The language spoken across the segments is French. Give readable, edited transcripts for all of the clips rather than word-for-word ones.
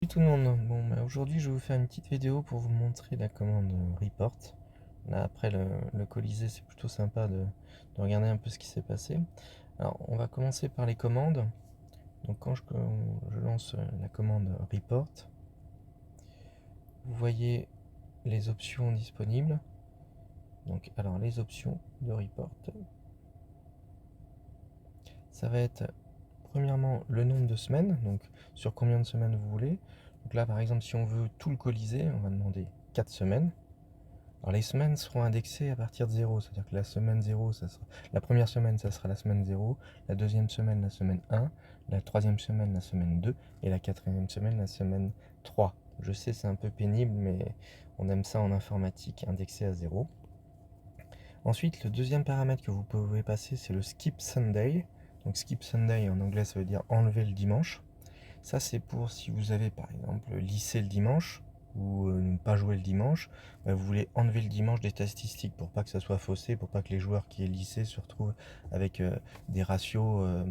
Salut tout le monde, bon bah aujourd'hui je vais vous faire une petite vidéo pour vous montrer la commande report. Là après le Colisée, c'est plutôt sympa de regarder un peu ce qui s'est passé. Alors on va commencer par les commandes. Donc quand je lance la commande report, vous voyez les options disponibles. Donc alors les options de report, ça va être premièrement le nombre de semaines, donc sur combien de semaines vous voulez. Donc là par exemple si on veut tout le Colisée, on va demander 4 semaines. Alors les semaines seront indexées à partir de 0, c'est-à-dire que la semaine 0, la première semaine, ça sera la semaine 0, la deuxième semaine, la semaine 1, la troisième semaine, la semaine 2, et la quatrième semaine, la semaine 3. Je sais, c'est un peu pénible, mais on aime ça en informatique, indexé à 0. Ensuite, le deuxième paramètre que vous pouvez passer, c'est le Skip Sunday. Donc Skip Sunday, en anglais, ça veut dire enlever le dimanche. Ça, c'est pour si vous avez, par exemple, lissé le dimanche, ou ne pas jouer le dimanche, bah, vous voulez enlever le dimanche des statistiques pour pas que ça soit faussé, pour pas que les joueurs qui aient lissé se retrouvent avec des ratios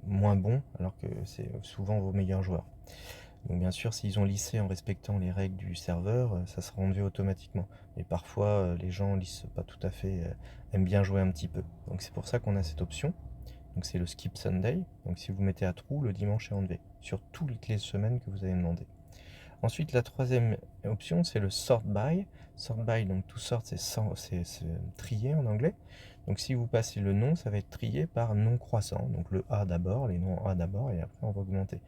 moins bons, alors que c'est souvent vos meilleurs joueurs. Donc bien sûr, s'ils ont lissé en respectant les règles du serveur, ça sera enlevé automatiquement. Mais parfois, les gens lissent pas tout à fait, aiment bien jouer un petit peu. Donc c'est pour ça qu'on a cette option. Donc c'est le Skip Sunday. Donc si vous mettez à true, le dimanche est enlevé sur toutes les semaines que vous avez demandé. Ensuite, la troisième option, c'est le sort by. Sort by, donc tout sort, c'est trier en anglais. Donc si vous passez le nom, ça va être trié par nom croissant. Donc le A d'abord, les noms A d'abord, et après on va augmenter.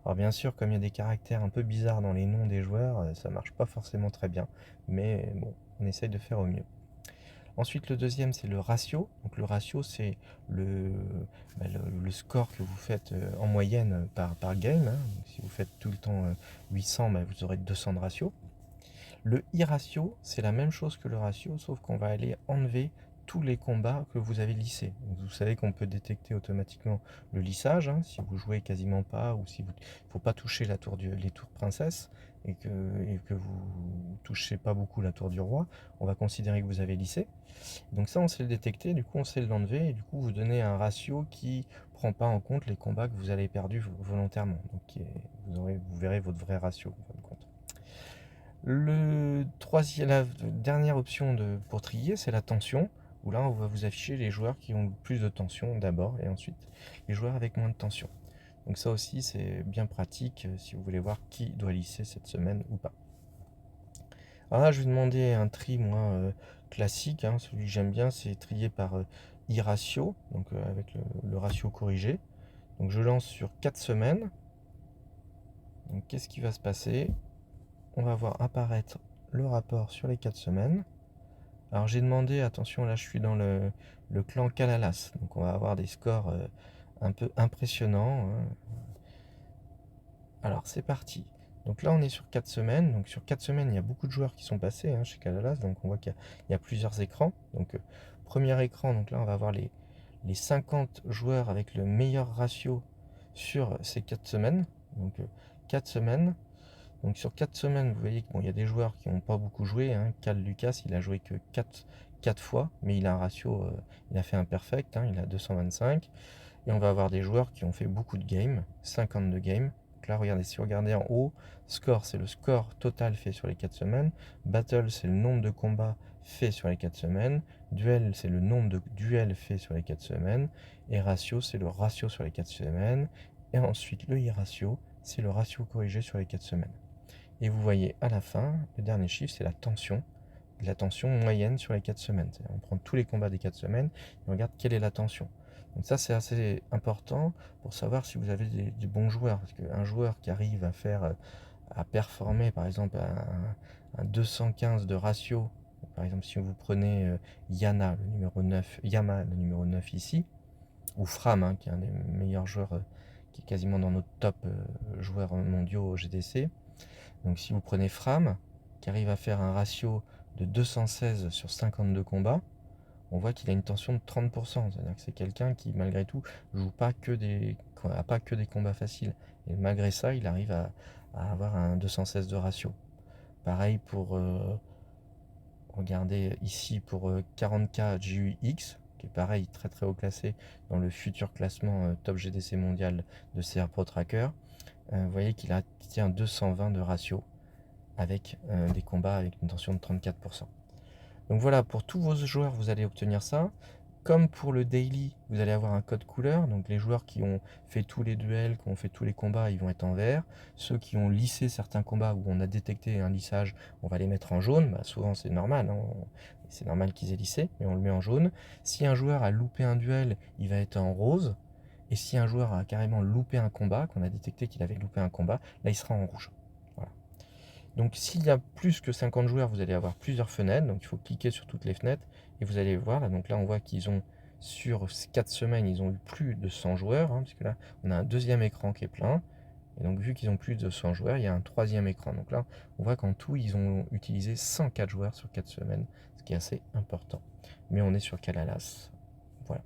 Alors bien sûr, comme il y a des caractères un peu bizarres dans les noms des joueurs, ça marche pas forcément très bien. Mais bon, on essaye de faire au mieux. Ensuite, le deuxième, c'est le ratio. Donc le ratio, c'est le, le score que vous faites en moyenne par game, hein. Donc, si vous faites tout le temps 800, vous aurez 200 de ratio. Le i-ratio, c'est la même chose que le ratio, sauf qu'on va aller enlever tous les combats que vous avez lissés. Donc, vous savez qu'on peut détecter automatiquement le lissage, hein, si vous jouez quasiment pas, ou si vous ne faut pas toucher les tours princesse, et que vous touchez pas beaucoup la tour du roi, on va considérer que vous avez lissé. Donc ça, on sait le détecter, du coup on sait l'enlever, et du coup vous donnez un ratio qui prend pas en compte les combats que vous avez perdus volontairement. Donc vous verrez votre vrai ratio en fin de compte. La dernière option pour trier, c'est la tension, où là on va vous afficher les joueurs qui ont le plus de tension d'abord, et ensuite les joueurs avec moins de tension. Donc ça aussi c'est bien pratique si vous voulez voir qui doit lisser cette semaine ou pas. Alors là, je vais demander un tri, moi, classique, hein, celui que j'aime bien, c'est trié par i-ratio, donc avec le ratio corrigé. Donc je lance sur 4 semaines. Donc qu'est-ce qui va se passer? On va voir apparaître le rapport sur les 4 semaines. Alors j'ai demandé, attention, là je suis dans le clan Kalalas, donc on va avoir des scores un peu impressionnants, hein. Alors c'est parti. Donc là on est sur 4 semaines. Donc sur 4 semaines, il y a beaucoup de joueurs qui sont passés, hein, chez Kalalas. Donc on voit qu'il y a plusieurs écrans. Donc premier écran, donc là on va avoir les 50 joueurs avec le meilleur ratio sur ces 4 semaines. Donc 4 semaines. Donc sur 4 semaines, vous voyez qu'il y a des joueurs qui n'ont pas beaucoup joué, hein. Cal Lucas, il a joué que 4 fois, mais il a un ratio, il a fait un perfect, hein, il a 225. Et on va avoir des joueurs qui ont fait beaucoup de games, 52 games. Donc là, regardez, si vous regardez en haut, score, c'est le score total fait sur les 4 semaines. Battle, c'est le nombre de combats faits sur les 4 semaines. Duel, c'est le nombre de duels faits sur les 4 semaines. Et ratio, c'est le ratio sur les 4 semaines. Et ensuite, le i-ratio, c'est le ratio corrigé sur les 4 semaines. Et vous voyez à la fin, le dernier chiffre, c'est la tension moyenne sur les 4 semaines. On prend tous les combats des 4 semaines et on regarde quelle est la tension. Donc ça, c'est assez important pour savoir si vous avez des bons joueurs. Parce qu'un joueur qui arrive à performer, par exemple, un 215 de ratio, par exemple, si vous prenez Yama, le numéro 9 ici, ou Fram, hein, qui est un des meilleurs joueurs, qui est quasiment dans notre top joueurs mondiaux au GDC. Donc si vous prenez Fram, qui arrive à faire un ratio de 216 sur 52 combats, on voit qu'il a une tension de 30%. C'est-à-dire que c'est quelqu'un qui, malgré tout, joue pas que pas que des combats faciles. Et malgré ça, il arrive à avoir un 216 de ratio. Pareil pour, regardez ici, pour 40K GUX, qui est pareil, très haut classé dans le futur classement top GDC mondial de CR Pro Tracker. Vous voyez qu'il a tient 220 de ratio avec des combats avec une tension de 34%. Donc voilà, pour tous vos joueurs, vous allez obtenir ça. Comme pour le daily, vous allez avoir un code couleur. Donc les joueurs qui ont fait tous les duels, qui ont fait tous les combats, ils vont être en vert. Ceux qui ont lissé certains combats où on a détecté un lissage, on va les mettre en jaune. Bah, souvent c'est normal, hein. C'est normal qu'ils aient lissé, mais on le met en jaune. Si un joueur a loupé un duel, il va être en rose. Et si un joueur a carrément loupé un combat, qu'on a détecté qu'il avait loupé un combat, là il sera en rouge. Voilà. Donc s'il y a plus que 50 joueurs, vous allez avoir plusieurs fenêtres. Donc il faut cliquer sur toutes les fenêtres et vous allez voir. Là, donc là, on voit qu'ils ont, sur 4 semaines, ils ont eu plus de 100 joueurs. Puisque là, on a un deuxième écran qui est plein. Et donc vu qu'ils ont plus de 100 joueurs, il y a un troisième écran. Donc là, on voit qu'en tout, ils ont utilisé 104 joueurs sur 4 semaines, ce qui est assez important. Mais on est sur Kalalas. Voilà.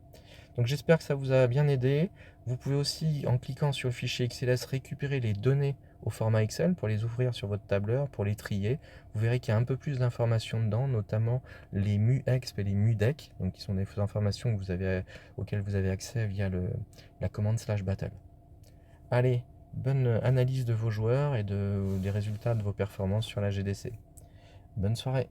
Donc j'espère que ça vous a bien aidé. Vous pouvez aussi, en cliquant sur le fichier XLS, récupérer les données au format Excel pour les ouvrir sur votre tableur, pour les trier. Vous verrez qu'il y a un peu plus d'informations dedans, notamment les MUEXP et les MUDEC, donc qui sont des informations que auxquelles vous avez accès via la commande /battle. Allez, bonne analyse de vos joueurs et des résultats de vos performances sur la GDC. Bonne soirée.